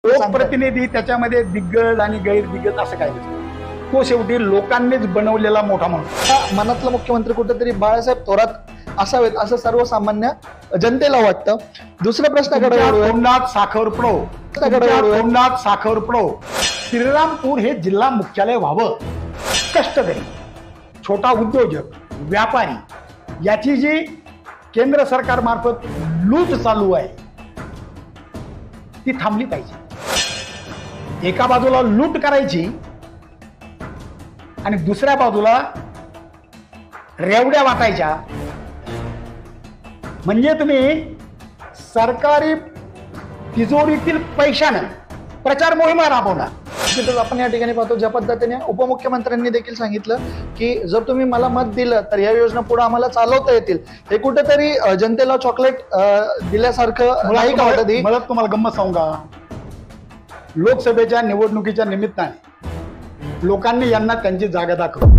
लोकप्रतिनिधी त्याच्यामध्ये दिग्गज आणि गैरदिग्गज असं काही नसतं. तो शेवटी लोकांनीच बनवलेला मोठा माणूस. मनातला मुख्यमंत्री कुठेतरी बाळासाहेब थोरात असावेत असं सर्वसामान्य जनतेला वाटतं. दुसऱ्या प्रश्नाकडे तोंडात साखर पडो, तोंडात साखर पडो. श्रीरामपूर हे जिल्हा मुख्यालय व्हावं. कष्टकरी, छोटा उद्योजक, व्यापारी याची जी केंद्र सरकार मार्फत लूट चालू आहे ती थांबली पाहिजे. एका बाजूला लूट करायची आणि दुसऱ्या बाजूला रेवड्या वाटायच्या. म्हणजे तुम्ही सरकारी तिजोरीतील पैशानं प्रचार मोहिमा राबवणार. आपण या ठिकाणी पाहतो ज्या पद्धतीने उपमुख्यमंत्र्यांनी देखील सांगितलं की जर तुम्ही मला मत दिलं तर या योजना पुढे आम्हाला चालवता येतील. हे कुठेतरी जनतेला चॉकलेट दिल्यासारखं नाही का वाटत? मला तुम्हाला गंमत सांगू का, लोकसभेच्या निवडणुकीच्या निमित्ताने लोकांनी यांना त्यांची जागा दाखवली.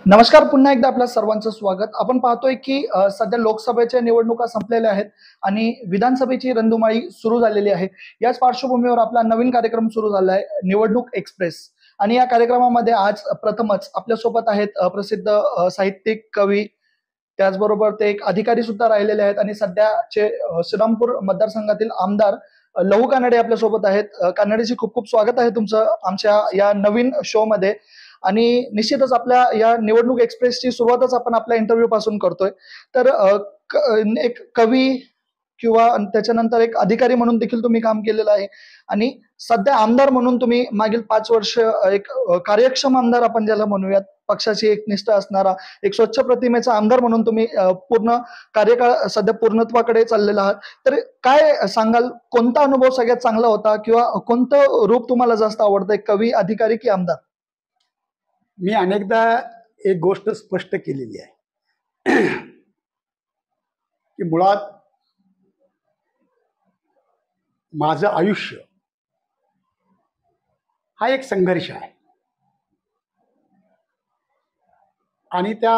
नमस्कार, पुन्हा एकदा आपल्या सर्वांचं स्वागत. आपण पाहतोय की सध्या लोकसभेच्या निवडणुका संपलेल्या आहेत आणि विधानसभेची रणधुमाळी सुरू झालेली आहे. याच पार्श्वभूमीवर आपला नवीन कार्यक्रम सुरू झाला आहे, निवडणूक एक्सप्रेस. आणि या कार्यक्रमामध्ये आज प्रथमच आपल्यासोबत आहेत प्रसिद्ध साहित्यिक, कवी, त्याचबरोबर ते एक अधिकारी सुद्धा राहिलेले आहेत आणि सध्याचे श्रीरामपूर मतदारसंघातील आमदार लहू कानडे आपल्यासोबत आहेत. कानडेजी, खूप खूप स्वागत आहे तुमचं आमच्या या नवीन शो मध्ये. आणि निश्चितच आपल्या या निवडणूक एक्सप्रेसची सुरुवातच आपण आपल्या इंटरव्ह्यू पासून करतोय. तर एक कवी किंवा त्याच्यानंतर एक अधिकारी म्हणून देखील तुम्ही काम केलेलं आहे आणि सध्या आमदार म्हणून तुम्ही मागील 5 वर्ष एक कार्यक्षम आमदार आपण ज्याला म्हणूयात, पक्षाची एक निष्ठा असणारा एक स्वच्छ प्रतिमेचा आमदार म्हणून तुम्ही पूर्ण कार्यकाळ सध्या पूर्णत्वाकडे चाललेला आहात. तर काय सांगाल, कोणता अनुभव सगळ्यात चांगला होता किंवा कोणतं रूप तुम्हाला जास्त आवडतं, एक कवी, अधिकारी की आमदार? मी अनेकदा एक गोष्ट स्पष्ट केलेली आहे की मुळात माझं आयुष्य हा एक संघर्ष आहे आणि त्या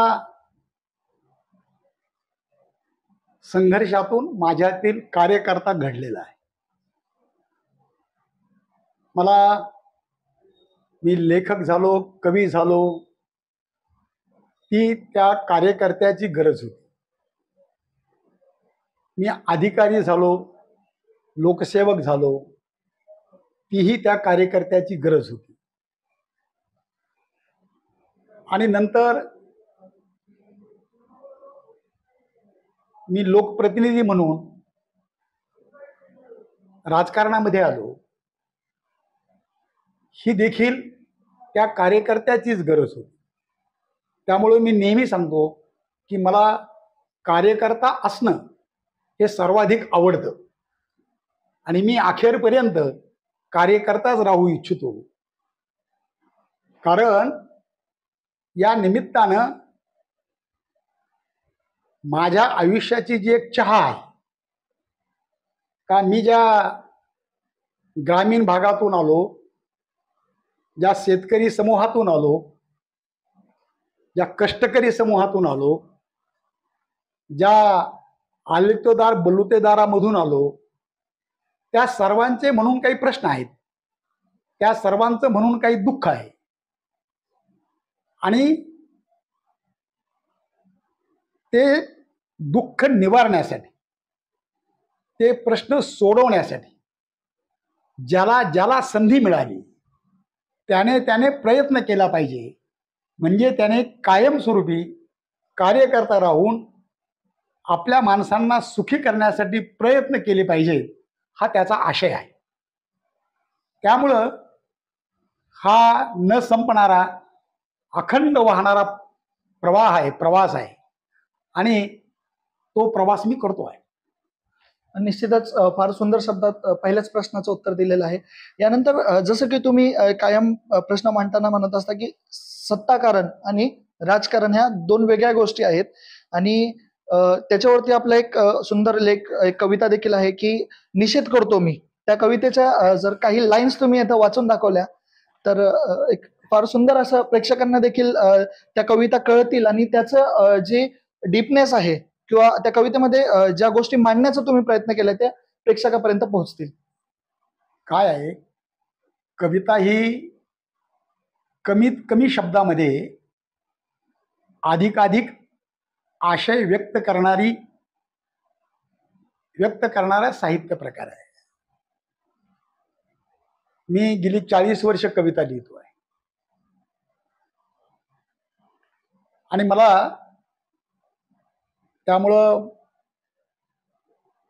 संघर्षातून माझ्यातील कार्यकर्ता घडलेला आहे. मी लेखक झालो, कवी झालो, ती त्या कार्यकर्त्याची गरज होती. मी अधिकारी झालो, लोकसेवक झालो, तीही त्या कार्यकर्त्याची गरज होती. आणि नंतर मी लोकप्रतिनिधी म्हणून राजकारणामध्ये आलो, ही देखील त्या कार्यकर्त्याचीच गरज होती. त्यामुळे मी नेहमी सांगतो की मला कार्यकर्ता असणं हे सर्वाधिक आवडतं आणि मी अखेरपर्यंत कार्यकर्ताच राहू इच्छितो. कारण या निमित्तानं माझ्या आयुष्याची जी एक चहा आहे का, मी ज्या ग्रामीण भागातून आलो, ज्या शेतकरी समूहातून आलो, ज्या कष्टकरी समूहातून आलो, ज्या आलितोदार बलुतेदारामधून आलो, त्या सर्वांचे म्हणून काही प्रश्न आहेत, त्या सर्वांचं म्हणून काही दुःख आहे. आणि ते दुःख निवारण्यासाठी, ते प्रश्न सोडवण्यासाठी ज्याला ज्याला संधी मिळाली त्याने प्रयत्न केला पाहिजे. म्हणजे त्याने कायमस्वरूपी कार्यकर्ता राहून आपल्या माणसांना सुखी करण्यासाठी प्रयत्न केले पाहिजेत, हा त्याचा आशय आहे. त्यामुळं हा न संपणारा, अखंड वाहणारा प्रवास आहे आणि तो प्रवास मी करतो आहे. निश्चितच फार सुंदर शब्दात पहिल्याच प्रश्नाचं उत्तर दिलेलं आहे. यानंतर जसं की तुम्ही कायम प्रश्न मांडताना म्हणत असता की सत्ताकारण आणि राजकारण ह्या 2 वेगळ्या गोष्टी आहेत आणि त्याच्यावरती आपला एक सुंदर लेख, एक कविता देखील आहे की निषेध करतो मी. त्या कवितेच्या जर काही लाईन्स तुम्ही आता वाचून दाखवल्या तर एक फार सुंदर असं प्रेक्षकांना देखील त्या कविता कळतील आणि त्याचं जे डीपनेस आहे किंवा त्या कवितेमध्ये ज्या गोष्टी मांडण्याचा तुम्ही प्रयत्न केला त्या प्रेक्षकापर्यंत पोहोचतील. काय आहे, कविता ही कमीत कमी शब्दामध्ये अधिकाधिक आशय व्यक्त करणारा साहित्य प्रकार आहे. मी गेली 40 वर्ष कविता लिहितो आहे आणि मला त्यामुळं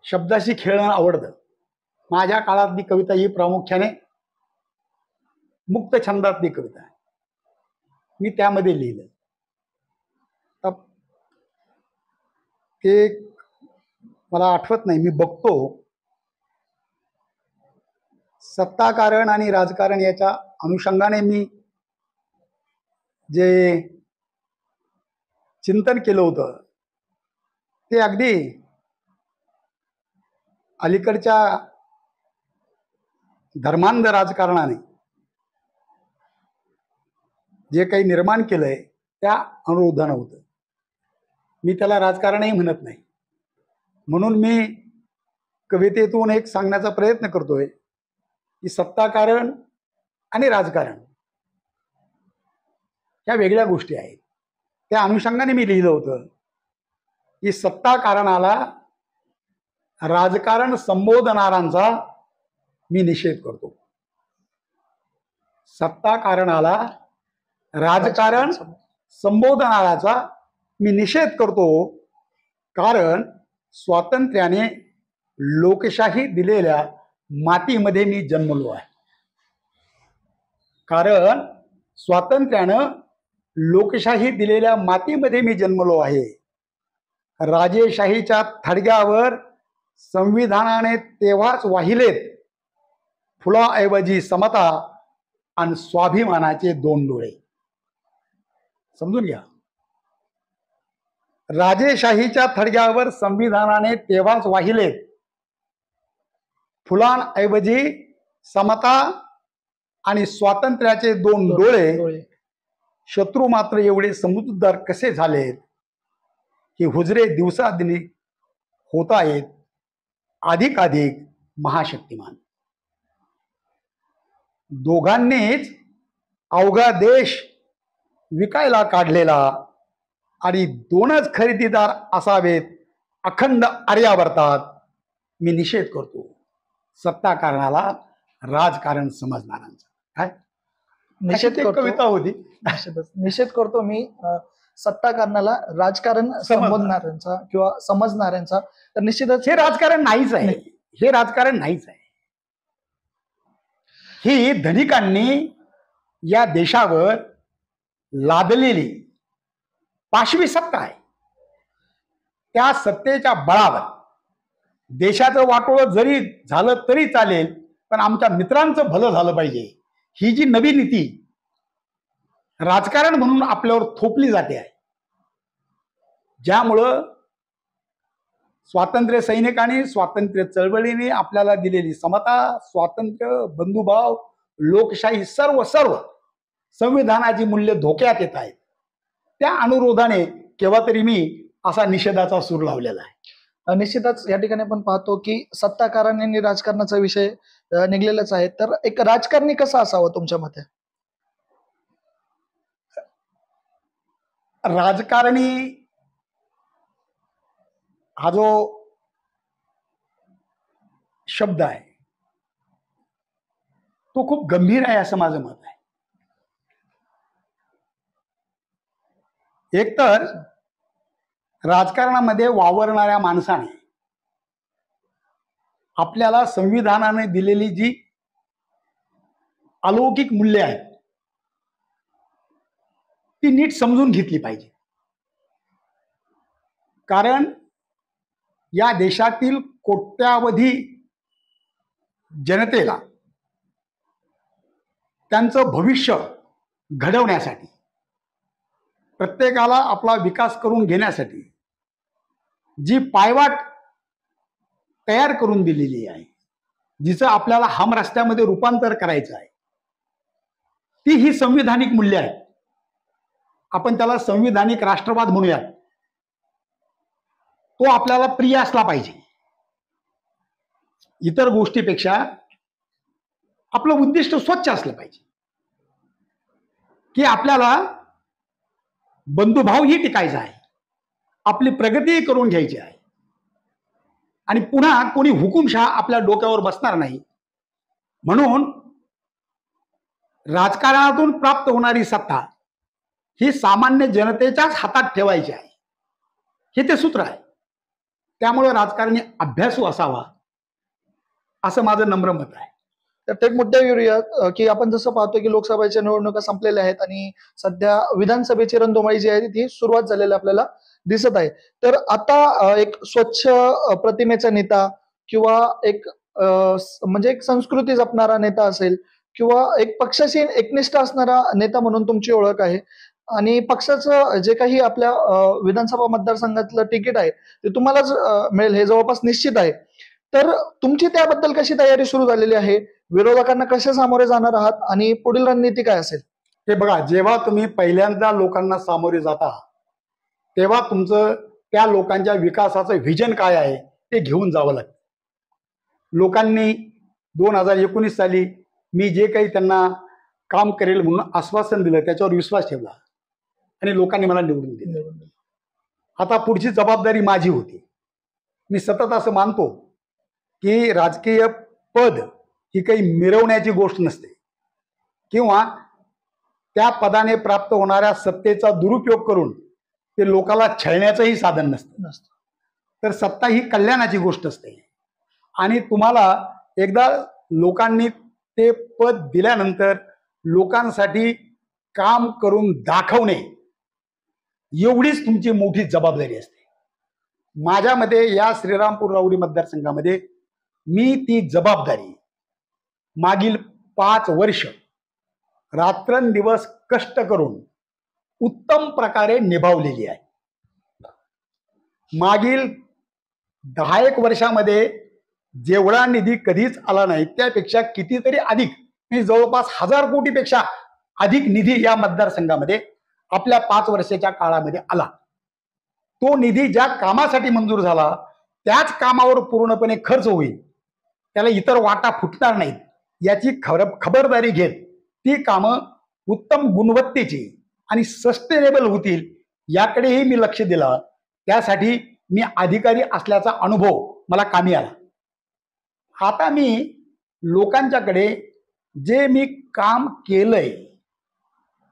शब्दाशी खेळणं आवडतं. माझ्या काळातली कविता ही प्रामुख्याने मुक्त छंदातली कविता आहे. मी त्यामध्ये लिहिलं. ते मला आठवत नाही, मी बघतो सत्ताकारण आणि राजकारण याच्या अनुषंगाने मी जे चिंतन केलं होतं ते अगदी अलीकडच्या धर्मांध राजकारणाने जे काही निर्माण केलंय त्या अनुरोधानं होतं. मी त्याला राजकारणही म्हणत नाही. म्हणून मी कवितेतून एक सांगण्याचा प्रयत्न करतोय की सत्ताकारण आणि राजकारण ह्या वेगळ्या गोष्टी आहेत. त्या अनुषंगाने मी लिहिलं होतं की सत्ताकारणाला राजकारण संबोधणाऱ्यांचा मी निषेध करतो. सत्ताकारणाला राजकारण संबोधणाऱ्याचा मी निषेध करतो, कारण स्वातंत्र्याने लोकशाही दिलेल्या मातीमध्ये मी जन्मलो आहे. कारण स्वातंत्र्यानं लोकशाही दिलेल्या मातीमध्ये मी जन्मलो आहे. राजेशाहीच्या थडग्यावर संविधानाने तेव्हाच वाहिलेत फुलाऐवजी समता आणि स्वाभिमानाचे 2 डोळे. समजून घ्या. राजेशाहीच्या थडग्यावर संविधानाने तेव्हाच वाहिलेत फुलांऐवजी समता आणि स्वातंत्र्याचे 2 डोळे. शत्रू मात्र एवढे समजूतदार कसे झालेत की हुजरे दिवसादिनी होत आहेत अधिकाधिक महाशक्तिमान. दोघांनीच अवघा देश विकायला काढलेला आणि 2च खरेदीदार असावेत अखंड आर्यावर्तात मी निषेध करतो सत्ताकारणाला राजकारण समजणाऱ्यांचा. काय निषेध करतो. कविता होती. निषेध करतो मी सत्ताकारणाला राजकारण संबोधणाऱ्यांचा किंवा समजणाऱ्यांचा. तर निश्चितच हे राजकारण नाहीच आहे. हे राजकारण नाहीच आहे. ही धनिकांनी या देशावर लादलेली पाशवी सत्ता आहे. त्या सत्तेच्या बळावर देशाचं वाटोळं जरी झालं तरी चालेल, पण आमच्या मित्रांचं भलं झालं पाहिजे, ही जी नवी नीती राजकारण म्हणून आपल्यावर थोपली जाते आहे. ज्यामुळं स्वातंत्र्य सैनिकांनी स्वातंत्र्य चळवळीने आपल्याला दिलेली समता, स्वातंत्र्य, बंधुभाव, लोकशाही सर्व संविधानाची मूल्य धोक्यात येत आहेत. त्या अनुरोधाने केव्हा तरी मी असा निषेधाचा सूर लावलेला आहे. निश्चितच या ठिकाणी आपण पाहतो की सत्ताकारण आणि राजकारणाचा विषय निघलेलाच आहे. तर एक राजकारणी कसा असावा तुमच्या मते? राजकारणी हा जो शब्द आहे तो खूप गंभीर आहे असं माझं मत आहे. एकतर राजकारणामध्ये वावरणाऱ्या माणसाने आपल्याला संविधानाने दिलेली जी अलौकिक मूल्ये आहेत ती नीट समजून घेतली पाहिजे. कारण या देशातील कोट्यावधी जनतेला त्यांचं भविष्य घडवण्यासाठी, प्रत्येकाला आपला विकास करून घेण्यासाठी जी पायवाट तयार करून दिलेली आहे, जिचं आपल्याला हमरस्त्यामध्ये रूपांतर करायचं आहे, ती ही संविधानिक मूल्य आहेत. आपण त्याला संविधानिक राष्ट्रवाद म्हणूयात. तो आपल्याला प्रिय असला पाहिजे. इतर गोष्टीपेक्षा आपलं उद्दिष्ट स्वच्छ असलं पाहिजे की आपल्याला बंधुभावही टिकायचा आहे, आपली प्रगतीही करून घ्यायची आहे आणि पुन्हा कोणी हुकुमशहा आपल्या डोक्यावर बसणार नाही. म्हणून राजकारणातून प्राप्त होणारी सत्ता ही सामान्य जनतेच्याच हातात ठेवायची आहे, हे ते सूत्र आहे. त्यामुळे राजकारणी अभ्यासू असावा असं माझं नम्र मत आहे. तर थेट मुद्द्यावर येऊया की आपण जसं पाहतो की लोकसभेच्या निवडणुका संपलेल्या आहेत आणि सध्या विधानसभेची रणधुमाळी जी आहे ती सुरुवात झालेली आपल्याला दिसत आहे. तर आता एक स्वच्छ प्रतिमेचा नेता किंवा एक म्हणजे एक संस्कृती जपणारा नेता असेल किंवा एक पक्षाशी एकनिष्ठ असणारा नेता म्हणून तुमची ओळख आहे आणि पक्षाचं जे काही आपल्या विधानसभा मतदारसंघातलं तिकीट आहे ते तुम्हालाच मिळेल हे जवळपास निश्चित आहे. तर तुमची त्याबद्दल कशी तयारी सुरू झालेली आहे, विरोधकांना कसे सामोरे जाणार आहात आणि पुढील रणनीती काय असेल? हे बघा, जेव्हा तुम्ही पहिल्यांदा लोकांना सामोरे जाता तेव्हा तुमचं त्या लोकांच्या विकासाचं व्हिजन काय आहे ते घेऊन जावं लागतं. लोकांनी 2019 साली मी जे काही त्यांना काम करेल म्हणून आश्वासन दिलं त्याच्यावर विश्वास ठेवला आणि लोकांनी मला निवडून दिलं. आता पुढची जबाबदारी माझी होती. मी सतत असं मानतो की राजकीय पद ही काही मिरवण्याची गोष्ट नसते किंवा त्या पदाने प्राप्त होणाऱ्या सत्तेचा दुरुपयोग करून ते लोकाला छळण्याचंही साधन नसतं. तर सत्ता ही कल्याणाची गोष्ट असते आणि तुम्हाला एकदा लोकांनी ते पद दिल्यानंतर लोकांसाठी काम करून दाखवणे एवढीच तुमची मोठी जबाबदारी असते. माझ्या मते या श्रीरामपूर राऊरी मतदारसंघामध्ये मी ती जबाबदारी मागील 5 वर्ष रात्रंदिवस कष्ट करून उत्तम प्रकारे निभावलेली आहे. मागील 10 वर्षामध्ये जेवढा निधी कधीच आला नाही त्यापेक्षा कितीतरी अधिक, म्हणजे जवळपास 1000 कोटीपेक्षा अधिक निधी या मतदारसंघामध्ये आपल्या 5 वर्षाच्या काळामध्ये आला. तो निधी ज्या कामासाठी मंजूर झाला त्याच कामावर पूर्णपणे खर्च होईल, त्याला इतर वाटा फुटणार नाहीत याची खबरदारी घेत ती कामं उत्तम गुणवत्तेची आणि सस्टेनेबल होतील याकडेही मी लक्ष दिलं. त्यासाठी मी अधिकारी असल्याचा अनुभव मला कामी आला. आता मी लोकांच्याकडे जे मी काम केलंय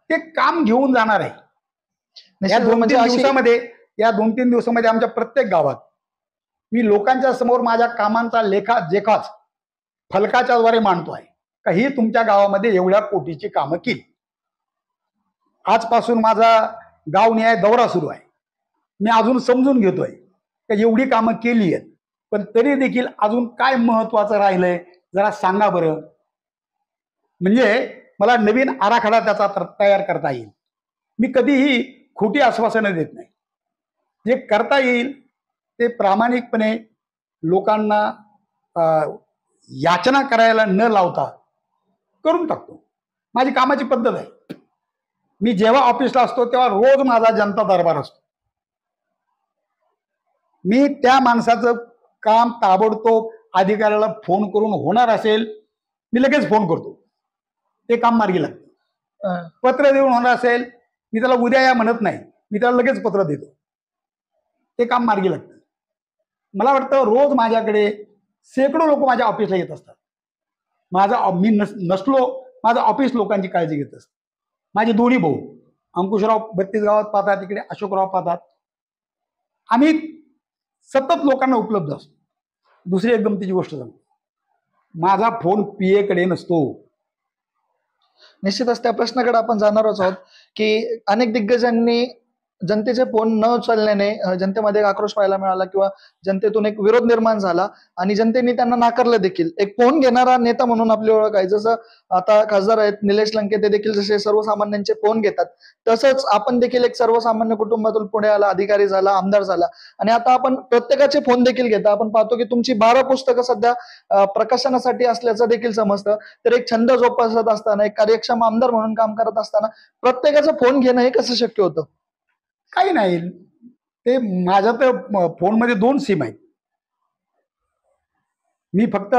ते काम घेऊन जाणार आहे. या 2-3 दिवसामध्ये आमच्या प्रत्येक गावात मी लोकांच्या समोर माझ्या कामांचा लेखाजोखाच फलकाच्या द्वारे मांडतोय. काही तुमच्या गावामध्ये एवढ्या कोटीची कामं केली. आजपासून माझा गावनिहाय दौरा सुरू आहे. मी अजून समजून घेतोय की एवढी कामं केली आहेत पण तरी देखील अजून काय महत्वाचं राहिलंय जरा सांगा बरं, म्हणजे मला नवीन आराखडा त्याचा तयार करता येईल. मी कधीही खोटी आश्वासनं देत नाही. जे करता येईल ते प्रामाणिकपणे लोकांना याचना करायला न लावता करून टाकतो. माझी कामाची पद्धत आहे. मी जेव्हा ऑफिसला असतो तेव्हा रोज माझा जनता दरबार असतो. मी त्या माणसाचं काम ताबडतोब अधिकाऱ्याला फोन करून होणार असेल मी लगेच फोन करतो, ते काम मार्गी लागतं. पत्र देऊन होणार असेल मी त्याला उद्या या म्हणत नाही, मी त्याला लगेच पत्र देतो, ते काम मार्गी लागतं. मला वाटतं रोज माझ्याकडे शेकडो लोक माझ्या ऑफिसला येत असतात. मी नसलो माझं ऑफिस लोकांची काळजी घेत असतं. माझे दोन्ही भाऊ अंकुशराव 32 गावात पाहतात, तिकडे अशोकराव पाहतात. आम्ही सतत लोकांना उपलब्ध असतो. दुसरी एक गमतीची गोष्ट सांगतो, माझा फोन PA कडे नसतो. निश्चितच त्या प्रश्नाकडे आपण जाणारच आहोत की अनेक दिग्गजांनी जनतेचे फोन न उचलल्याने जनतेमध्ये एक आक्रोश पाहायला मिळाला किंवा जनतेतून एक विरोध निर्माण झाला आणि जनतेने त्यांना नाकारलं देखील. एक फोन घेणारा नेता म्हणून आपली ओळख आहे. जसं आता खासदार आहेत निलेश लंके, ते देखील जसे सर्वसामान्यांचे फोन घेतात, तसंच आपण देखील एक सर्वसामान्य कुटुंबातून पुढे आला, अधिकारी झाला, आमदार झाला आणि आता आपण प्रत्येकाचे फोन देखील घेता. आपण पाहतो की तुमची 12 पुस्तकं सध्या प्रकाशनासाठी असल्याचं देखील समजतं. तर एक छंद जोपासत असताना, एक कार्यक्षम आमदार म्हणून काम करत असताना प्रत्येकाचा फोन घेणं हे कसं शक्य होतं? काही नाही, ते माझ्या तर फोनमध्ये 2 सिम आहेत. मी फक्त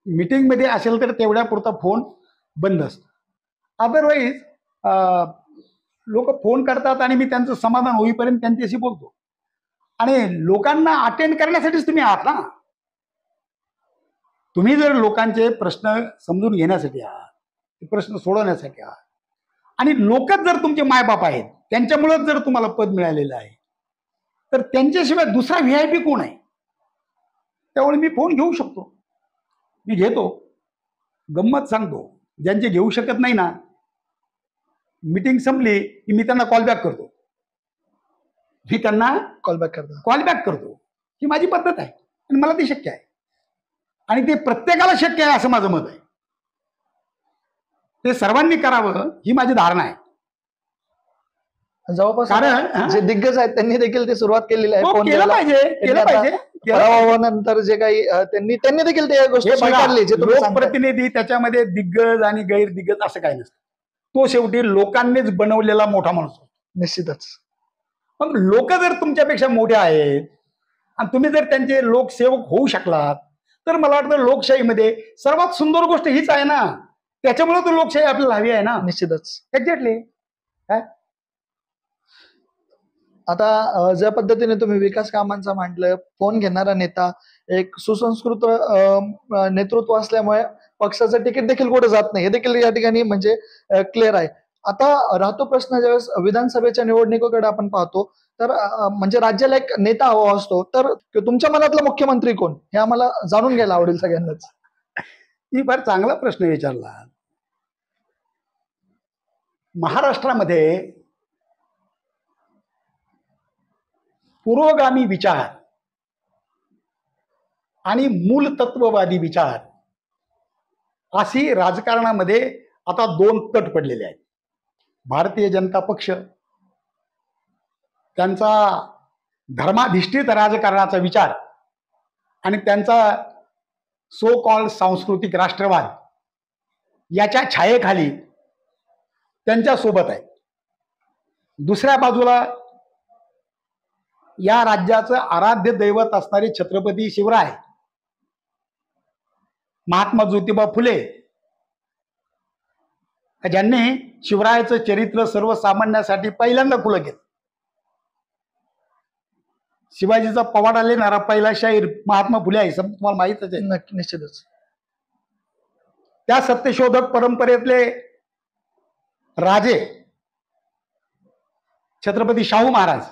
मीटिंगमध्ये असेल तर तेवढ्या पुरता फोन बंद असतो. अदरवाईज लोक फोन करतात आणि मी त्यांचं समाधान होईपर्यंत त्यांच्याशी बोलतो. आणि लोकांना अटेंड करण्यासाठीच तुम्ही आहात ना. तुम्ही जर लोकांचे प्रश्न समजून घेण्यासाठी आहात, प्रश्न सोडवण्यासाठी आहात, आणि लोकच जर तुमचे मायबाप आहेत, त्यांच्यामुळेच जर तुम्हाला पद मिळालेलं आहे, तर त्यांच्याशिवाय दुसरा VIP कोण आहे? त्यामुळे मी फोन घेऊ शकतो, मी घेतो. गंमत सांगतो, ज्यांचे घेऊ शकत नाही ना, मीटिंग संपली की मी त्यांना कॉल बॅक करतो. मी त्यांना कॉल बॅक करतो. ही माझी पद्धत आहे आणि मला ती शक्य आहे आणि ते प्रत्येकाला शक्य आहे असं माझं मत आहे. ते सर्वांनी करावं ही माझी धारणा आहे. जवळपास कारण जे दिग्गज आहेत त्यांनी देखील ते सुरुवात केलेली आहे. फोन केलं पाहिजे. पराभवानंतर जे काही त्यांनी देखील ते गोष्ट स्वीकारली. जे तुम्ही सांगताय. लोकप्रतिनिधी त्याच्यामध्ये दिग्गज आणि गैर दिग्गज असं काही नसतं. तो शेवटी लोकांनीच बनवलेला मोठा माणूस. निश्चितच. मग लोक जर तुमच्यापेक्षा मोठे आहेत आणि तुम्ही जर त्यांचे लोकसेवक होऊ शकलात, तर मला वाटतं लोकशाहीमध्ये सर्वात सुंदर गोष्ट हीच आहे ना. त्याच्यामुळे तो लोकशाही आपल्याला हवी आहे ना. निश्चितच. एक्झॅक्टली. काय आता ज्या पद्धतीने तुम्ही विकास कामांचा म्हटलं, फोन घेणारा नेता, एक सुसंस्कृत नेतृत्व असल्यामुळे पक्षाचं तिकीट देखील कुठे जात नाही, हे देखील या ठिकाणी म्हणजे क्लिअर आहे. आता राहतो प्रश्न, ज्यावेळेस विधानसभेच्या निवडणुकीकडे आपण पाहतो, तर म्हणजे राज्याला एक नेता हवा असतो, तर तुमच्या मनातला मुख्यमंत्री कोण, हे आम्हाला जाणून घ्यायला आवडेल सगळ्यांनाच. ही फार चांगला प्रश्न विचारला. महाराष्ट्रामध्ये पुरोगामी विचार आणि मूलतत्ववादी विचार अशी राजकारणामध्ये आता 2 तट पडलेले आहेत. भारतीय जनता पक्ष त्यांचा धर्माधिष्ठित राजकारणाचा विचार आणि त्यांचा सो कॉल्ड सांस्कृतिक राष्ट्रवाद याच्या छायेखाली त्यांच्या सोबत आहे. दुसऱ्या बाजूला या राज्याचं आराध्य दैवत असणारे छत्रपती शिवराय, महात्मा ज्योतिबा फुले, ज्यांनी शिवरायाचं चरित्र सर्वसामान्यासाठी पहिल्यांदा खुलं केलं. शिवाजीचा पवाडा लिहिणारा पहिला शाहीर महात्मा फुले आहे, तुम्हाला माहितच आहे. निश्चितच. त्या सत्यशोधक परंपरेतले राजे छत्रपती शाहू महाराज,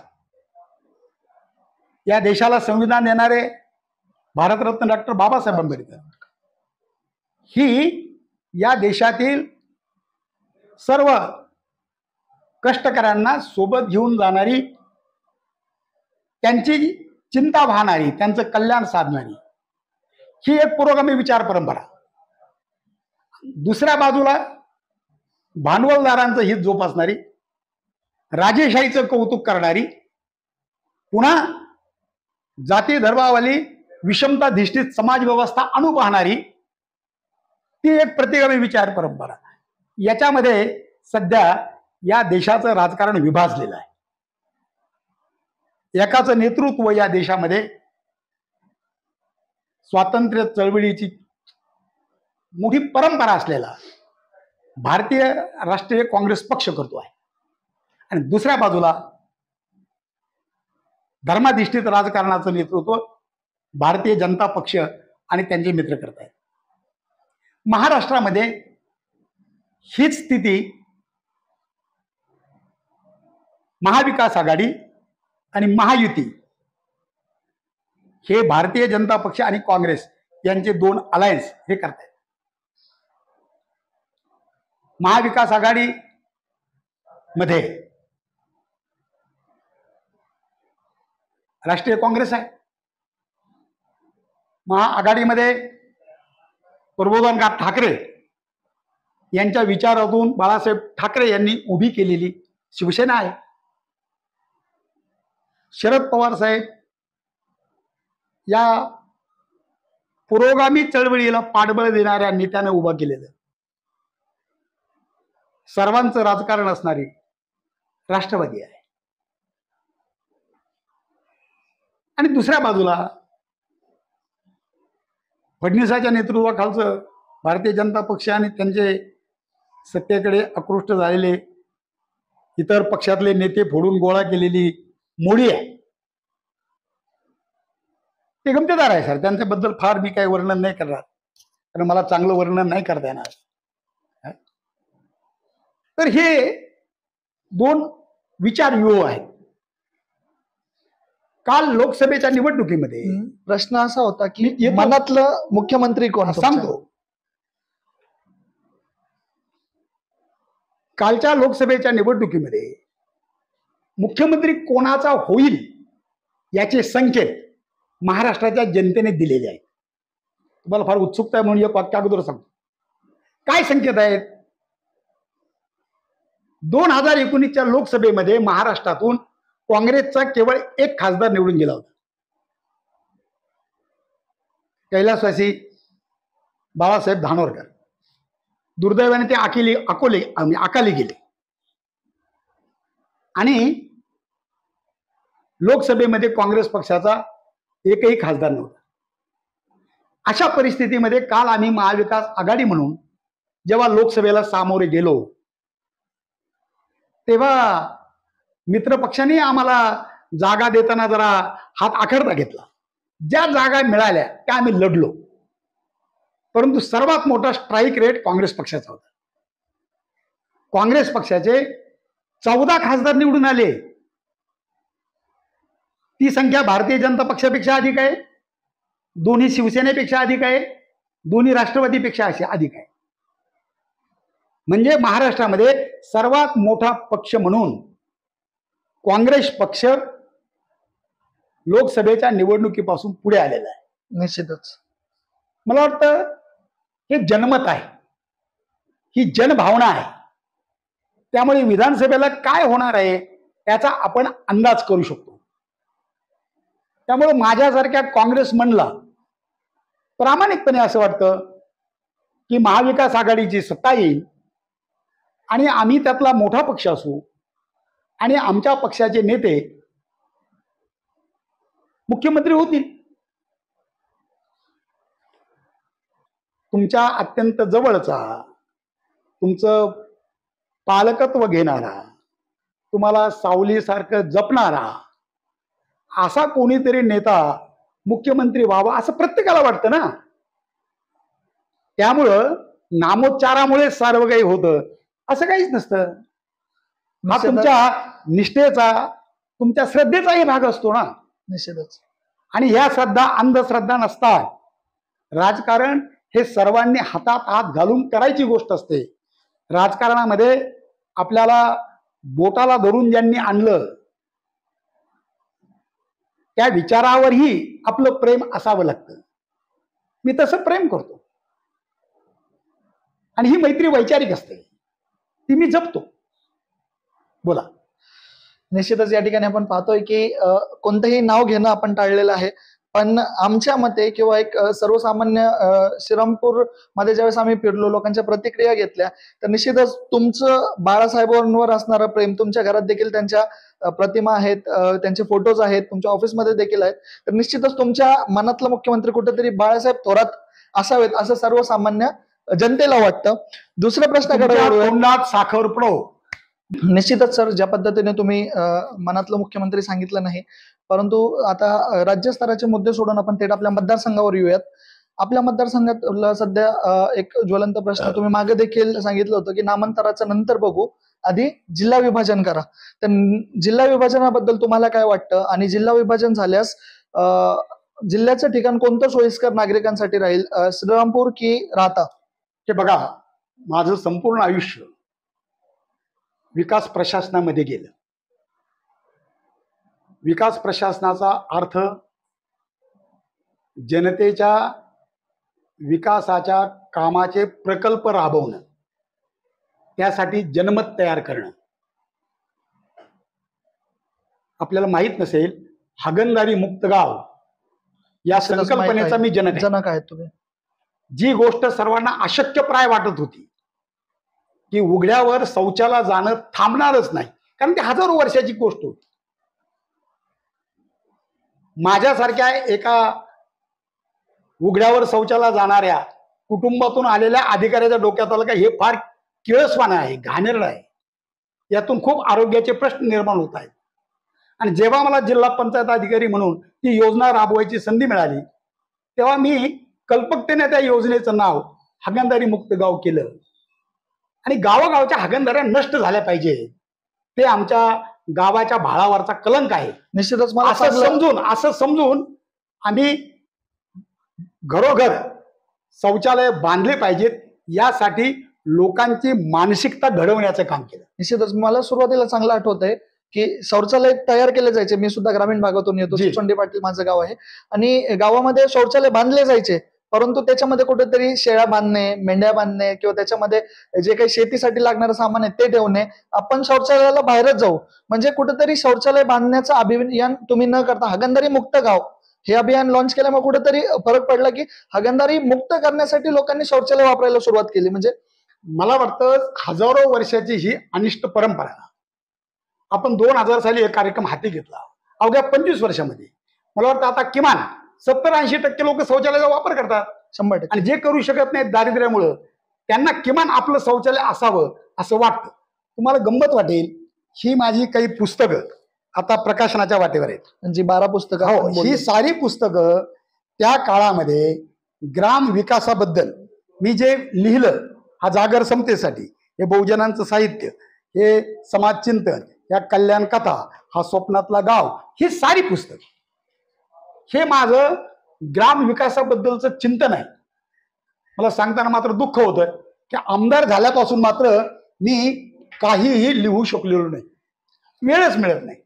या देशाला संविधान देणारे भारतरत्न डॉक्टर बाबासाहेब आंबेडकर, ही या देशातील सर्व कष्टकऱ्यांना सोबत घेऊन जाणारी, त्यांची चिंता वाहणारी, त्यांचं कल्याण साधणारी ही एक पुरोगामी विचार परंपरा. दुसऱ्या बाजूला भांडवलदारांचं हित जोपासणारी, राजेशाहीचं कौतुक करणारी, पुन्हा जाती धर्मावाली विषमताधिष्ठित समाज व्यवस्था आणू पाहणारी ती एक प्रतिगामी विचार परंपरा. याच्यामध्ये सध्या या देशाचं राजकारण विभाजलेलं आहे. एकाचं नेतृत्व या देशामध्ये स्वातंत्र्य चळवळीची मोठी परंपरा असलेला भारतीय राष्ट्रीय काँग्रेस पक्ष करतो आहे, आणि दुसऱ्या बाजूला धर्माधिष्ठित राजकारणाचं नेतृत्व भारतीय जनता पक्ष आणि त्यांचे मित्र करत आहेत. महाराष्ट्रामध्ये हीच स्थिती महाविकास आघाडी आणि महायुती हे भारतीय जनता पक्ष आणि काँग्रेस यांचे 2 अलायन्स हे करतायत. महाविकास आघाडी मध्ये राष्ट्रीय काँग्रेस आहे, महाआघाडीमध्ये प्रबोधनकार ठाकरे यांच्या विचारातून बाळासाहेब ठाकरे यांनी उभी केलेली शिवसेना आहे. शरद पवार साहेब या पुरोगामी चळवळीला पाठबळ देणाऱ्या नेत्याने उभं केलेलं सर्वांचं राजकारण असणारी राष्ट्रवादी आहे. आणि दुसऱ्या बाजूला फडणवीसाच्या नेतृत्वाखालचं भारतीय जनता पक्ष आणि त्यांचे सत्तेकडे आकृष्ट झालेले इतर पक्षातले नेते फोडून गोळा केलेली मोडी आहे. ते गमतीदार आहे सर, त्यांच्याबद्दल फार मी काही वर्णन नाही करणार, कारण मला चांगलं वर्णन नाही करता येणार. तर हे दोन विचारव्यूह आहेत. काल लोकसभेच्या निवडणुकीमध्ये प्रश्न असा होता की येतो. मनातलं मुख्यमंत्री कोण सांगतो. कालच्या लोकसभेच्या निवडणुकीमध्ये मुख्यमंत्री कोणाचा होईल याचे संकेत महाराष्ट्राच्या जनतेने दिलेले आहेत. तुम्हाला फार उत्सुकता आहे म्हणून एक वाक्य अगोदर सांगतो. काय संकेत आहेत? 2019च्या लोकसभेमध्ये महाराष्ट्रातून काँग्रेसचा केवळ एक खासदार निवडून गेला होता, कैलासवासी बाळासाहेब धानोरकर. दुर्दैवाने ते अकाली गेले आणि लोकसभेमध्ये काँग्रेस पक्षाचा एकही खासदार नव्हता. अशा परिस्थितीमध्ये काल आम्ही महाविकास आघाडी म्हणून जेव्हा लोकसभेला सामोरे गेलो तेव्हा मित्रपक्षांनी आम्हाला जागा देताना जरा हात आखडता घेतला. ज्या जागा मिळाल्या त्या आम्ही लढलो, परंतु सर्वात मोठा स्ट्राईक रेट काँग्रेस पक्षाचा होता. काँग्रेस पक्षाचे 14 खासदार निवडून आले. ती संख्या भारतीय जनता पक्षापेक्षा अधिक आहे, दोन्ही शिवसेनेपेक्षा अधिक आहे, दोन्ही राष्ट्रवादीपेक्षा अधिक आहे. म्हणजे महाराष्ट्रामध्ये सर्वात मोठा पक्ष म्हणून काँग्रेस पक्ष लोकसभेच्या निवडणुकीपासून पुढे आलेला आहे. निश्चितच मला वाटतं हे जनमत आहे, ही जनभावना आहे. त्यामुळे विधानसभेला काय होणार आहे याचा आपण अंदाज करू शकतो. त्यामुळे माझ्यासारख्या काँग्रेसमनला प्रामाणिकपणे असं वाटतं की महाविकास आघाडीची सत्ता येईल आणि आम्ही त्यातला मोठा पक्ष असू आणि आमच्या पक्षाचे नेते मुख्यमंत्री होतील. तुमच्या अत्यंत जवळचा, तुमचं पालकत्व घेणारा, तुम्हाला सावलीसारखं जपणारा असा कोणीतरी नेता मुख्यमंत्री व्हावा असं प्रत्येकाला वाटतं ना. त्यामुळं नामोच्चारामुळे सर्व काही होतं असं काहीच नसतं. हा तुमच्या निष्ठेचा, तुमच्या श्रद्धेचाही भाग असतो ना. निश्चितच. आणि ह्या श्रद्धा अंधश्रद्धा नसतात. राजकारण हे सर्वांनी हातात हात घालून करायची गोष्ट असते. राजकारणामध्ये आपल्याला बोटाला धरून ज्यांनी आणलं त्या विचारावरही आपलं प्रेम असावं लागतं. मी तसं प्रेम करतो आणि ही मैत्री वैचारिक असते, ती मी जपतो. बोला. निश्चितच या ठिकाणी आपण पाहतोय की कोणतंही नाव घेणं आपण टाळलेलं आहे, पण आमच्या मते किंवा एक सर्वसामान्य श्रीरामपूर मध्ये ज्यावेळेस आम्ही फिरलो, लोकांच्या प्रतिक्रिया घेतल्या, तर निश्चितच तुमचं बाळासाहेबांवर असणारं प्रेम, तुमच्या घरात देखील त्यांच्या प्रतिमा आहेत, त्यांचे फोटोज आहेत, तुमच्या ऑफिसमध्ये देखील आहेत, तर निश्चितच तुमच्या मनातला मुख्यमंत्री कुठेतरी बाळासाहेब थोरात असावेत असं सर्वसामान्य जनतेला वाटतं. दुसऱ्या प्रश्नाकडे तोंडात साखर पडो. निश्चितच सर, ज्या पद्धतीने तुम्ही मनातलं मुख्यमंत्री सांगितलं नाही, परंतु आता राज्यस्तराचे मुद्दे सोडून आपण थेट आपल्या मतदारसंघावर येऊयात. आपल्या मतदारसंघात सध्या एक ज्वलंत प्रश्न तुम्ही मागे देखील सांगितलं होतं की नामांतराचं नंतर बघू, आधी जिल्हा विभाजन करा. तर जिल्हा विभाजनाबद्दल तुम्हाला काय वाटतं आणि जिल्हा विभाजन झाल्यास जिल्ह्याचं ठिकाण कोणतं सोयीस्कर नागरिकांसाठी राहील, श्रीरामपूर की राहता? हे बघा, माझं संपूर्ण आयुष्य विकास प्रशासनामध्ये गेलं. विकास प्रशासनाचा अर्थ जनतेच्या विकासाच्या कामाचे प्रकल्प राबवणं, त्यासाठी जनमत तयार करणं. आपल्याला माहित नसेल, हागणदारी मुक्त गाव या संकल्पनेचा मी जनक आहे. तुम्ही जी गोष्ट सर्वांना अशक्यप्राय वाटत होती की उघड्यावर शौचाला जाणं थांबणारच नाही, कारण ती हजारो वर्षाची गोष्ट होती. माझ्यासारख्या एका उघड्यावर शौचाला जाणाऱ्या कुटुंबातून आलेल्या अधिकाऱ्याच्या डोक्यात आलं का हे फार किळसवाणं आहे, घाणेरडं आहे. यातून खूप आरोग्याचे प्रश्न निर्माण होत आहेत. आणि जेव्हा मला जिल्हा पंचायत अधिकारी म्हणून ती योजना राबवायची संधी मिळाली, तेव्हा मी कल्पकतेने त्या योजनेचं नाव हागणदारी मुक्त गाव केलं. आणि गावागावच्या हागणदाऱ्या नष्ट झाल्या पाहिजे, ते आमच्या गावाच्या भाळावरचा कलंक आहे. निश्चितच मला असं समजून आम्ही घरोघर शौचालय बांधले पाहिजेत, यासाठी लोकांची मानसिकता घडवण्याचं काम केलं. निश्चितच मला सुरुवातीला चांगलं आठवत आहे की शौचालय तयार केले जायचे. मी सुद्धा ग्रामीण भागातून येतो, चोंडी पाटील माझं गाव आहे, आणि गावामध्ये शौचालय बांधले जायचे, परंतु त्याच्यामध्ये कुठेतरी शेळ्या बांधणे, मेंढ्या बांधणे किंवा त्याच्यामध्ये जे काही शेतीसाठी लागणारं सामान आहे ते ठेवणे, आपण शौचालयाला बाहेरच जाऊ, म्हणजे कुठेतरी शौचालय बांधण्याचं अभियान तुम्ही न करता हागणदारी मुक्त गाव हे अभियान लॉन्च केल्यामुळे कुठेतरी फरक पडला की हागणदारी मुक्त करण्यासाठी लोकांनी शौचालय वापरायला सुरुवात केली. म्हणजे मला वाटतं हजारो वर्षाची ही अनिष्ट परंपरा आपण 2000 साली एक कार्यक्रम हाती घेतला. अवघ्या 25 वर्षामध्ये मला वाटतं आता किमान 70-80% लोक शौचालयाचा वापर करतात. 100%. आणि जे करू शकत नाहीत दारिद्र्यामुळं, त्यांना किमान आपलं शौचालय असावं असं वाटतं. तुम्हाला गंमत वाटेल, ही माझी काही पुस्तकं आता प्रकाशनाच्या वाटेवर आहेत. जी 12 पुस्तकं, ही सारी पुस्तकं त्या काळामध्ये ग्राम विकासाबद्दल मी जे लिहिलं, हा जागर समतेसाठी, हे बहुजनांचं साहित्य, हे समाजचिंतन, या कल्याण कथा, हा स्वप्नातला गाव, ही सारी पुस्तक, हे माझं ग्राम विकासाबद्दलचं चिंतन आहे. मला सांगताना मात्र दुःख होतं की आमदार झाल्यापासून मात्र मी काहीही लिहू शकलेलो नाही, वेळच मिळत नाही.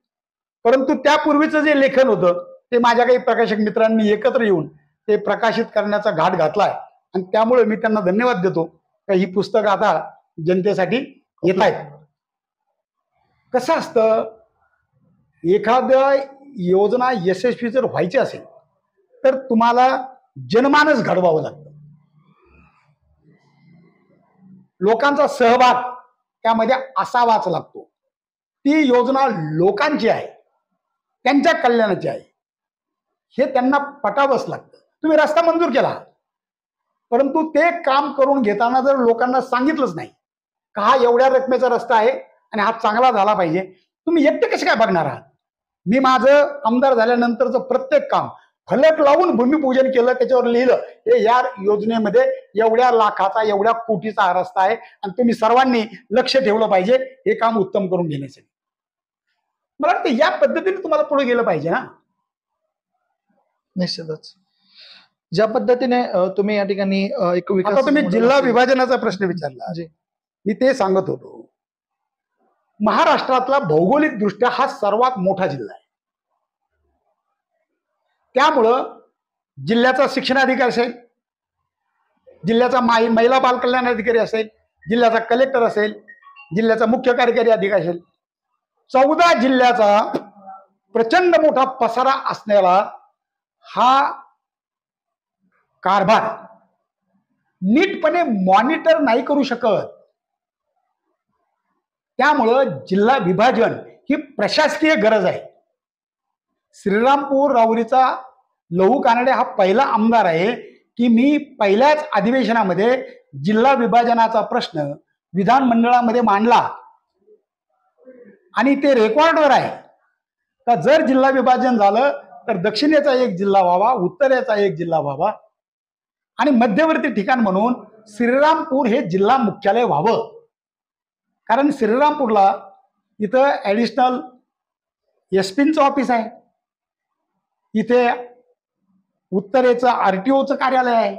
परंतु त्यापूर्वीचं जे लेखन होतं ते माझ्या काही प्रकाशक मित्रांनी एकत्र येऊन ते प्रकाशित करण्याचा घाट घातलाय, आणि त्यामुळे मी त्यांना धन्यवाद देतो की ही पुस्तकं आता जनतेसाठी येत आहेत. कसं असतं, एखाद्या योजना यशस्वी जर व्हायची असेल तर तुम्हाला जनमानस घडवावं लागतं, लोकांचा सहभाग त्यामध्ये असावाच लागतो. ती योजना लोकांची आहे, त्यांच्या कल्याणाची आहे, हे त्यांना पटावंच लागतं. तुम्ही रस्ता मंजूर केला, परंतु ते काम करून घेताना जर लोकांना सांगितलंच नाही का हा एवढ्या रकमेचा रस्ता आहे आणि हा चांगला झाला पाहिजे, तुम्ही एकटे कसे काय बघणार आहात? मी माझं आमदार झाल्यानंतरचं प्रत्येक काम फलक लावून भूमिपूजन केलं, त्याच्यावर लिहिलं हे या योजनेमध्ये एवढ्या लाखाचा, एवढ्या कोटीचा हा रस्ता आहे आणि तुम्ही सर्वांनी लक्ष ठेवलं पाहिजे हे काम उत्तम करून घेण्यासाठी. मला वाटतं या पद्धतीने तुम्हाला पुढे गेलं पाहिजे ना. निश्चितच ज्या पद्धतीने तुम्ही या ठिकाणी एक विकास, तुम्ही जिल्हा विभाजनाचा प्रश्न विचारला, मी ते सांगत होतो. महाराष्ट्रातला भौगोलिक दृष्ट्या हा सर्वात मोठा जिल्हा आहे. त्यामुळं जिल्ह्याचा शिक्षणाधिकारी असेल, जिल्ह्याचा महिला बाल कल्याण अधिकारी असेल, जिल्ह्याचा कलेक्टर असेल, जिल्ह्याचा मुख्य कार्यकारी अधिकारी असेल, 14 जिल्ह्याचा प्रचंड मोठा पसारा असणारा हा कारभार नीटपणे मॉनिटर नाही करू शकत. त्यामुळं जिल्हा विभाजन ही प्रशासकीय गरज आहे. श्रीरामपूर राहुरीचा लहू कानडे हा पहिला आमदार आहे की मी पहिल्याच अधिवेशनामध्ये जिल्हा विभाजनाचा प्रश्न विधानमंडळामध्ये मांडला, आणि ते रेकॉर्डवर आहे का जर जिल्हा विभाजन झालं तर दक्षिणेचा एक जिल्हा व्हावा, उत्तरेचा एक जिल्हा व्हावा, आणि मध्यवर्ती ठिकाण म्हणून श्रीरामपूर हे जिल्हा मुख्यालय व्हावं. कारण श्रीरामपूरला इथं ऍडिशनल एसपीचं ऑफिस आहे, इथे उत्तरेचं आरटीओचं कार्यालय आहे.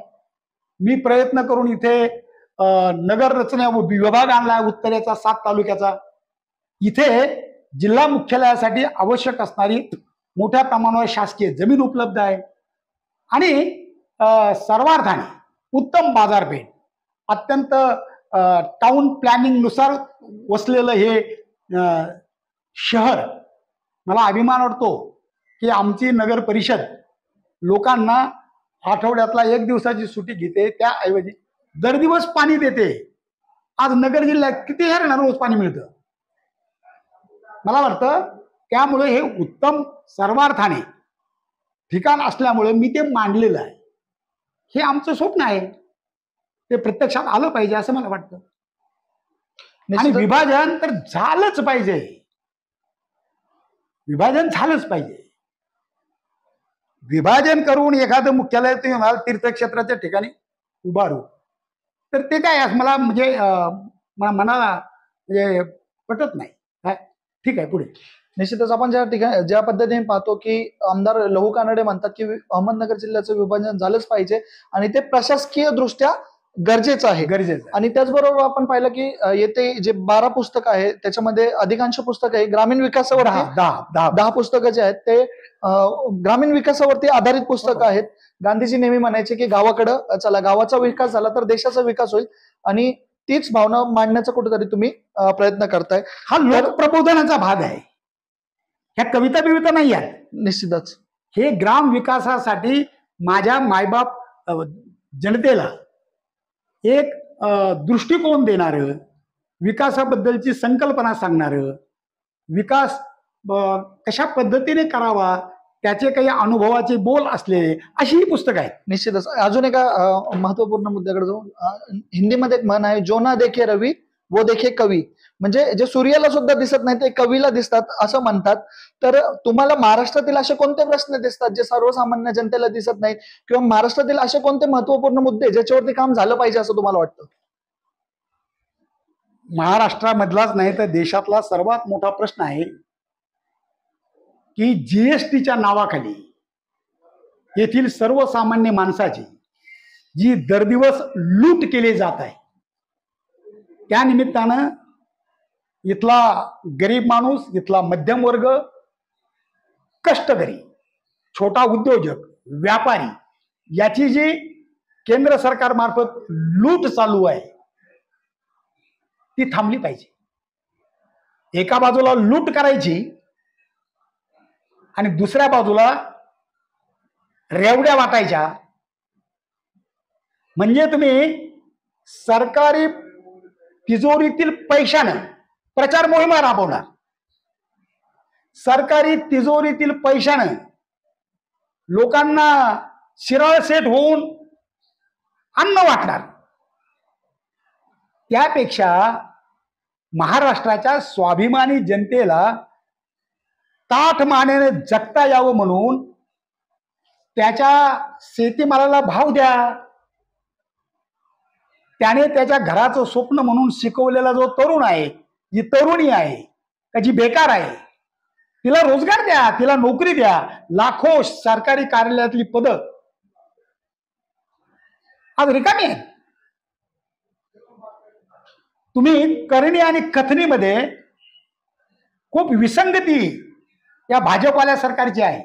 मी प्रयत्न करून इथे नगर रचना विभाग आणला उत्तरेचा 7 तालुक्याचा. इथे जिल्हा मुख्यालयासाठी आवश्यक असणारी मोठ्या प्रमाणावर शासकीय जमीन उपलब्ध आहे आणि सर्वार्थाने उत्तम बाजारपेठ, अत्यंत टाउन प्लॅनिंग नुसार वसलेलं हे शहर. मला अभिमान वाटतो की आमची नगर परिषद लोकांना आठवड्यातला 1 दिवसाची सुट्टी घेते, त्याऐवजी दर दिवस पाणी देते. आज नगर जिल्ह्यात किती हेरण रोज पाणी मिळतं. मला वाटतं त्यामुळे हे उत्तम सर्वार्थाने ठिकाण असल्यामुळे मी ते मांडलेलं आहे. हे आमचं स्वप्न आहे, ते प्रत्यक्षात आलं पाहिजे असं मला वाटतं. आणि विभाजन तर झालंच पाहिजे, विभाजन झालंच पाहिजे. विभाजन करून एखादं मुख्यालय तुम्ही म्हणाल तीर्थक्षेत्राच्या ठिकाणी उभारू, तर ते काय मला म्हणजे मनाला म्हणजे पटत नाही. ठीक आहे, पुढे. निश्चितच आपण ज्या पद्धतीने पाहतो की आमदार लहू कानडे म्हणतात की अहमदनगर जिल्ह्याचं विभाजन झालंच पाहिजे आणि ते प्रशासकीय दृष्ट्या गरजेचं आहे. आणि त्याचबरोबर आपण पाहिलं की येथे जे 12 पुस्तकं आहे त्याच्यामध्ये अधिकांश पुस्तकं आहे ग्रामीण विकासावर, 10 पुस्तकं जे आहेत ते ग्रामीण विकासावरती आधारित पुस्तकं आहेत. गांधीजी नेहमी म्हणायचे की गावाकडं चला, गावाचा विकास झाला तर देशाचा विकास होईल आणि तीच भावना मांडण्याचा कुठेतरी तुम्ही प्रयत्न करताय. हा लोकप्रबोधनाचा भाग आहे, ह्या कविता बिविता नाही आहेत. निश्चितच हे ग्राम विकासासाठी माझ्या मायबाप जनतेला एक दृष्टिकोन देणारं, विकासाबद्दलची संकल्पना सांगणारं, विकास कशा पद्धतीने करावा त्याचे काही अनुभवाचे बोल असलेले अशी ही पुस्तकं आहेत. निश्चितच. अजून एका महत्वपूर्ण मुद्द्याकडे जाऊन, हिंदीमध्ये एक म्हण आहे, जो ना देखे रवी वो देखे कवी. म्हणजे जे सूर्याला सुद्धा दिसत नाही ते कवीला दिसतात असं म्हणतात. तर तुम्हाला महाराष्ट्रातील असे कोणते प्रश्न दिसतात जे सर्वसामान्य जनतेला दिसत नाहीत, किंवा महाराष्ट्रातील असे कोणते महत्वपूर्ण मुद्दे ज्याच्यावरती काम झालं पाहिजे असं तुम्हाला वाटतं? महाराष्ट्रामधलाच नाही तर देशातला सर्वात मोठा प्रश्न आहे की जीएसटीच्या नावाखाली येथील सर्वसामान्य माणसाची जी दरदिवस लूट केली जात आहे, त्या निमित्तानं इथला गरीब माणूस, इथला मध्यम वर्ग, कष्टकरी, छोटा उद्योजक, व्यापारी याची जी केंद्र सरकार मार्फत लूट चालू आहे ती थांबली पाहिजे. एका बाजूला लूट करायची आणि दुसऱ्या बाजूला रेवड्या वाटायच्या. म्हणजे तुम्ही सरकारी तिजोरीतील पैशानं प्रचार मोहिमा राबवणार, सरकारी तिजोरीतील पैशानं लोकांना शिराळ सेट होऊन अन्न वाटणार. त्यापेक्षा महाराष्ट्राच्या स्वाभिमानी जनतेला ताठ मानेने जगता यावं म्हणून त्याच्या शेतीमालाला भाव द्या. त्याने त्याच्या घराचं स्वप्न म्हणून शिकवलेला जो तरुण आहे, जी तरुणी आहे का जी बेकार आहे, तिला रोजगार द्या, तिला नोकरी द्या. लाखो सरकारी कार्यालयातली पदं आज रिकामी आहेत. तुम्ही करणी आणि कथनीमध्ये खूप विसंगती या भाजपवाल्या सरकारची आहे.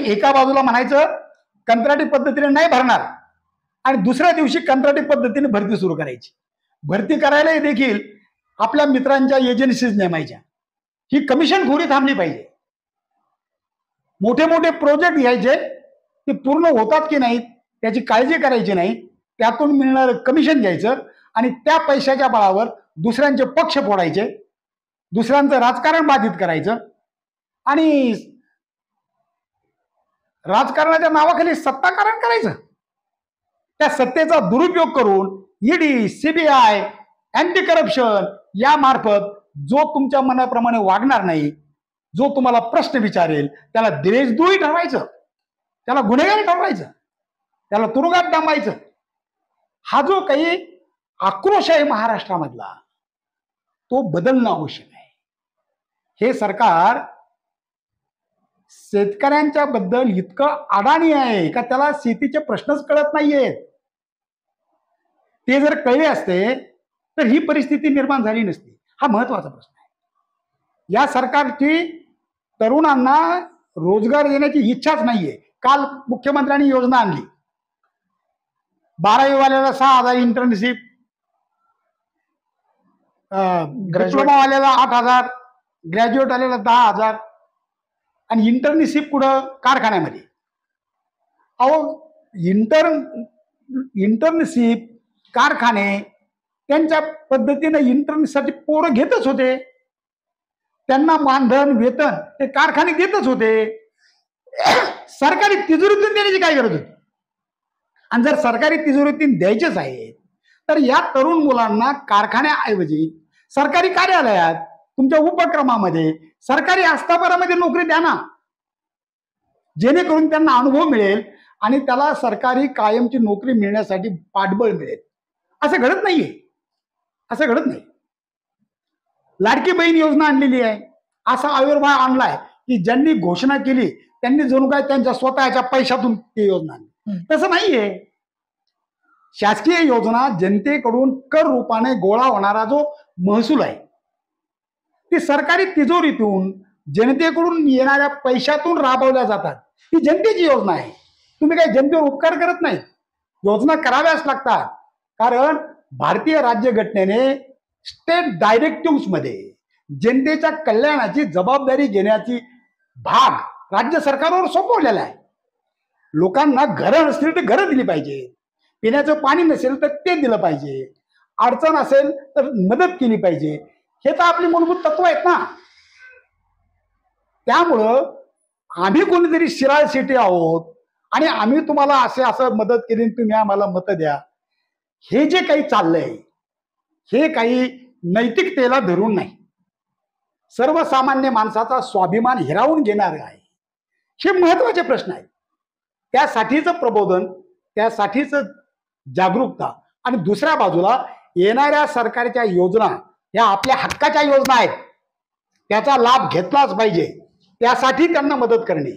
एका बाजूला म्हणायचं कंत्राटी पद्धतीने नाही भरणार आणि दुसऱ्या दिवशी कंत्राटी पद्धतीने भरती सुरू करायची. भरती करायला देखील आपल्या मित्रांच्या एजन्सीज नेमायच्या. ही कमिशनखोरी थांबली पाहिजे. मोठे मोठे प्रोजेक्ट घ्यायचे, ते पूर्ण होतात की नाहीत त्याची काळजी करायची नाही. त्यातून मिळणारं कमिशन घ्यायचं आणि त्या पैशाच्या बळावर दुसऱ्यांचे पक्ष फोडायचे, दुसऱ्यांचं राजकारण बाधित करायचं आणि राजकारणाच्या नावाखाली सत्ताकारण करायचं. त्या सत्तेचा दुरुपयोग करून ईडी, सीबीआय, अँटी करप्शन या मार्फत जो तुमच्या मनाप्रमाणे वागणार नाही, जो तुम्हाला प्रश्न विचारेल त्याला देशद्रोही ठरवायचं, त्याला गुन्हेगारी ठरवायचं, त्याला तुरुंगात डांबायचं. हा जो काही आक्रोश आहे महाराष्ट्रामधला तो बदलणं आवश्यक आहे. हे सरकार शेतकऱ्यांच्या बद्दल इतकं अडाणी आहे का त्याला शेतीचे प्रश्नच कळत नाहीयेत. ते जर कळले असते तर ही परिस्थिती निर्माण झाली नसती. हा महत्वाचा प्रश्न आहे. या सरकारची तरुणांना रोजगार देण्याची इच्छाच नाहीये. काल मुख्यमंत्र्यांनी योजना आणली, 12वी वाल्याला 6,000 इंटर्नशिप, डिप्लोमा वाल्याला 8,000, ग्रॅज्युएट वाल्याला 10,000 आणि इंटर्नशिप कुठं? कारखान्यामध्ये. अहो इंटर्नशिप कारखाने त्यांच्या पद्धतीने इंटर्नशिपसाठी पोरं घेतच होते, त्यांना मानधन वेतन ते कारखाने देतच होते. सरकारी तिजोरीतून देण्याची काय गरज होती? आणि जर सरकारी तिजोरीतून द्यायचेच आहे तर या तरुण मुलांना कारखान्याऐवजी सरकारी कार्यालयात, तुमच्या उपक्रमामध्ये, सरकारी आस्थापनामध्ये नोकरी द्या ना, जेणेकरून त्यांना अनुभव मिळेल आणि त्याला सरकारी कायमची नोकरी मिळण्यासाठी पाठबळ मिळेल. असं घडत नाहीये, असं घडत नाही. लाडकी बहीण योजना आणलेली आहे, असा आविर्भाव आणलाय की ज्यांनी घोषणा केली त्यांनी जणू काय त्यांच्या स्वतःच्या पैशातून ती योजना आणली. तसं नाहीये. शासकीय योजना जनतेकडून कर रूपाने गोळा होणारा जो महसूल आहे ती सरकारी तिजोरीतून जनतेकडून येणाऱ्या पैशातून राबवल्या जातात. ही जनतेची योजना आहे. तुम्ही काही जनतेवर उपकार करत नाही, योजना कराव्याच लागतात. कारण भारतीय राज्यघटनेने स्टेट डायरेक्टिव्ह मध्ये जनतेच्या कल्याणाची जबाबदारी घेण्याची भाग राज्य सरकारवर सोपवलेला आहे. लोकांना घरं नसतील तर घरं दिली पाहिजे, पिण्याचं पाणी नसेल तर ते दिलं पाहिजे, अडचण असेल तर मदत केली पाहिजे. हे तर आपली मूलभूत तत्व आहेत ना. त्यामुळं आम्ही कोणीतरी शिराळ शेटी आहोत आणि आम्ही तुम्हाला असं मदत केली, तुम्ही आम्हाला मतं द्या, हे जे काही चाललंय हे काही नैतिकतेला धरून नाही, सर्वसामान्य माणसाचा स्वाभिमान हिरावून घेणारे आहे. हे महत्वाचे प्रश्न आहेत. त्यासाठीच प्रबोधन, त्यासाठीच जागरूकता. आणि दुसऱ्या बाजूला येणाऱ्या सरकारच्या योजना या आपल्या हक्काच्या योजना आहेत, त्याचा लाभ घेतलाच पाहिजे. त्यासाठी त्यांना मदत करणे,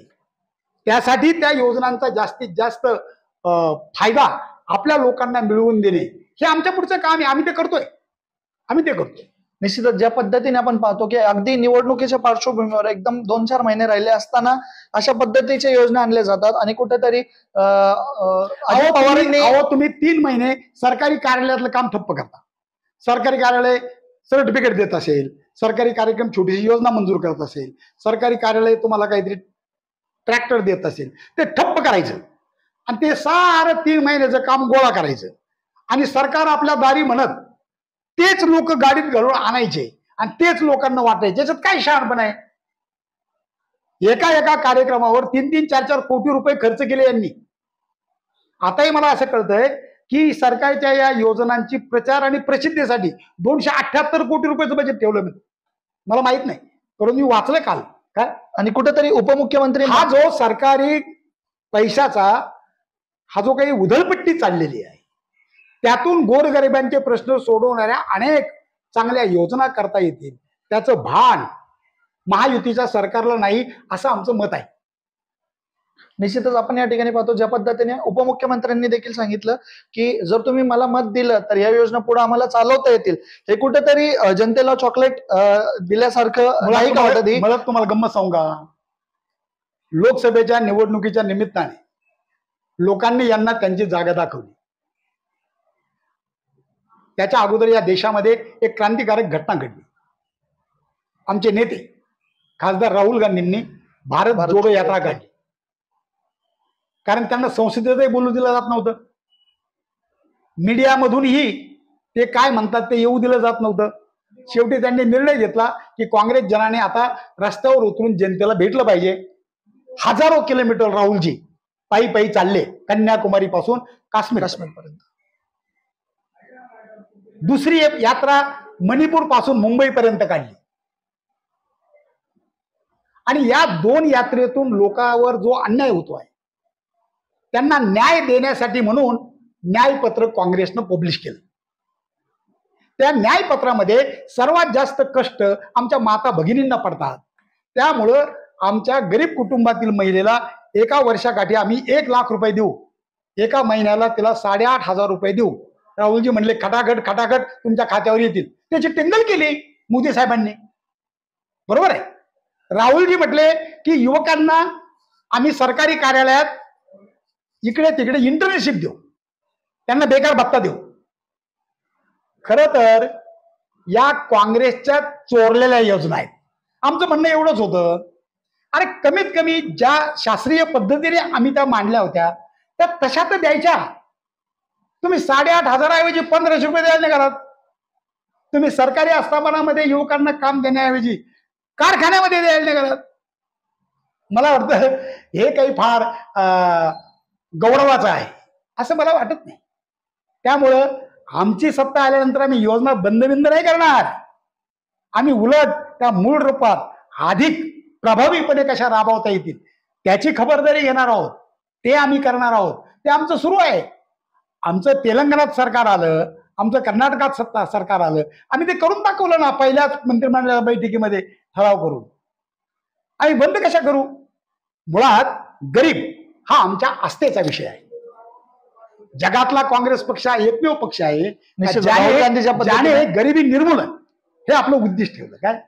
त्यासाठी त्या योजनांचा जास्तीत जास्त फायदा आपल्या लोकांना मिळवून देणे हे आमच्या पुढचं काम आहे. आम्ही ते करतोय. निश्चितच ज्या पद्धतीने आपण पाहतो की अगदी निवडणुकीच्या पार्श्वभूमीवर एकदम 2-4 महिने राहिले असताना अशा पद्धतीच्या योजना आणल्या जातात आणि कुठेतरी अजित पवारांनी तुम्ही 3 महिने सरकारी कार्यालयातलं काम ठप्प करता. सरकारी कार्यालय सर्टिफिकेट देत असेल, सरकारी कार्यक्रम छोटीशी योजना मंजूर करत असेल, सरकारी कार्यालय तुम्हाला काहीतरी ट्रॅक्टर देत असेल, ते ठप्प करायचं आणि ते सारं 3 महिन्याचं काम गोळा करायचं आणि सरकार आपल्या दारी म्हणत तेच लोक गाडीत घालून आणायचे आणि तेच लोकांना वाटायचे. याच्यात काय शहाणपण आहे? एका कार्यक्रमावर 3-3, 4-4 कोटी रुपये खर्च केले यांनी. आताही मला असं कळतंय की सरकारच्या या योजनांची प्रचार आणि प्रसिद्धीसाठी 278 कोटी रुपयाचं बजेट ठेवलं मी. मला माहित नाही, कारण मी वाचलं काल. काय आणि कुठेतरी उपमुख्यमंत्री हा जो सरकारी पैशाचा हा जो काही उधळपट्टी चाललेली आहे त्यातून गोरगरिबांचे प्रश्न सोडवणाऱ्या अनेक चांगल्या योजना करता येतील, त्याचं भान महायुतीच्या सरकारला नाही, असं आमचं मत आहे. निश्चितच आपण या ठिकाणी पाहतो ज्या पद्धतीने उपमुख्यमंत्र्यांनी देखील सांगितलं की जर तुम्ही मला मत दिलं तर या योजना पुढे आम्हाला चालवता येतील. हे कुठेतरी जनतेला चॉकलेट दिल्यासारखं नाही का वाटत? मला तुम्हाला गंमत सांगू का? लोकसभेच्या निवडणुकीच्या निमित्ताने लोकांनी यांना त्यांची जागा दाखवली. त्याच्या अगोदर या देशामध्ये एक क्रांतिकारक घटना घडली. आमचे नेते खासदार राहुल गांधींनी भारत जोडो यात्रा काढली. कारण त्यांना संसदेतही बोलू दिलं जात नव्हतं, मीडियामधूनही ते काय म्हणतात ते येऊ दिलं जात नव्हतं. शेवटी त्यांनी निर्णय घेतला की काँग्रेस जनाने आता रस्त्यावर उतरून जनतेला भेटलं पाहिजे. हजारो किलोमीटर राहुलजी पायी चालले कन्याकुमारी पासून काश्मीरपर्यंत. दुसरी एक यात्रा मणिपूर पासून मुंबईपर्यंत काढली आणि या 2 यात्रेतून लोकांवर जो अन्याय होतोय त्यांना न्याय देण्यासाठी म्हणून न्यायपत्र काँग्रेसनं पब्लिश केलं. त्या न्यायपत्रामध्ये सर्वात जास्त कष्ट आमच्या माता भगिनींना पडतात. त्यामुळं आमच्या गरीब कुटुंबातील महिलेला एका वर्षाकाठी आम्ही 1 लाख रुपये देऊ, एका महिन्याला तिला 8,500 रुपये देऊ. राहुलजी म्हणले खटाखट तुमच्या खात्यावर येतील. त्याची टिंगल केली मोदी साहेबांनी, बरोबर आहे. राहुलजी म्हटले की युवकांना आम्ही सरकारी कार्यालयात इकडे तिकडे इंटर्नशिप देऊ, त्यांना बेकार भत्ता देऊ. खरं तर या काँग्रेसच्या चोरलेल्या योजना आहेत. आमचं म्हणणं एवढंच होतं, अरे कमीत कमी ज्या शास्त्रीय पद्धतीने आम्ही त्या मांडल्या होत्या त्या तशा तर द्यायच्या. तुम्ही 8,500 ऐवजी 1,500 रुपये द्यायला निघालात. तुम्ही सरकारी आस्थापनामध्ये युवकांना काम देण्याऐवजी कारखान्यामध्ये द्यायला निघालात. मला वाटतं हे काही फार गौरवाचं आहे असं मला वाटत नाही. त्यामुळं आमची सत्ता आल्यानंतर आम्ही योजना बंद नाही करणार. आम्ही उलट त्या मूळ रूपात अधिक प्रभावीपणे कशा राबवता येतील त्याची खबरदारी घेणार आहोत. ते आम्ही करणार आहोत. ते आमचं सुरू आहे. आमचं तेलंगणात सरकार आलं, आमचं कर्नाटकात सरकार आलं, आम्ही ते करून दाखवलं ना पहिल्याच मंत्रिमंडळ बैठकीमध्ये ठराव करून. आम्ही बंद कशा करू? मुळात गरीब हा आमच्या आस्थेचा विषय आहे. जगातला काँग्रेस पक्ष हा एकमेव पक्ष आहे ज्याने गरिबी निर्मूलन हे आपलं उद्दिष्ट ठेवलं. काय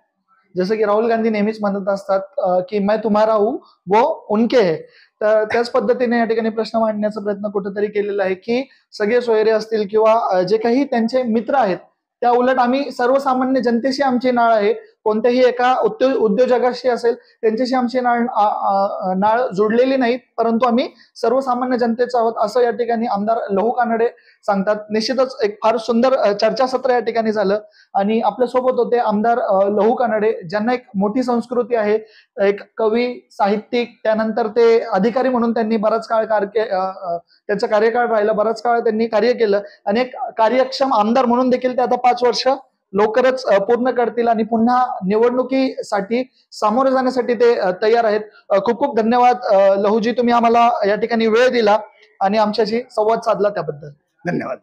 जसं की राहुल गांधी नेहमीच म्हणत असतात की मैं तुम्हारा हूं वो उनके है. तर त्याच पद्धतीने या ठिकाणी प्रश्न मांडण्याचा प्रयत्न कुठेतरी केलेला आहे की सगळे सोयरे असतील किंवा जे काही त्यांचे मित्र आहेत त्या उलट आम्ही सर्वसामान्य जनतेशी आमची नाळ आहे. कोणत्याही एका उद्योजकाशी असेल त्यांच्याशी आमची नाळ जोडलेली नाही, परंतु आम्ही सर्वसामान्य जनतेचा आहोत असं या ठिकाणी आमदार लहू कानडे सांगतात. निश्चितच एक फार सुंदर चर्चासत्र या ठिकाणी झालं आणि आपल्यासोबत होते आमदार लहू कानडे, ज्यांना एक मोठी संस्कृती आहे. एक कवी, साहित्यिक, त्यानंतर ते अधिकारी म्हणून त्यांनी बराच काळ त्यांचा कार्यकाळ राहिला, बराच काळ त्यांनी कार्य केलं आणि एक कार्यक्षम आमदार म्हणून देखील ते आता 5 वर्ष लवकरच पूर्ण करतील आणि पुन्हा निवडणुकीसाठी सामोरे जाण्यासाठी ते तयार आहेत. खूप खूप धन्यवाद लहूजी, तुम्ही आम्हाला या ठिकाणी वेळ दिला आणि आमच्याशी संवाद साधला त्याबद्दल. धन्यवाद.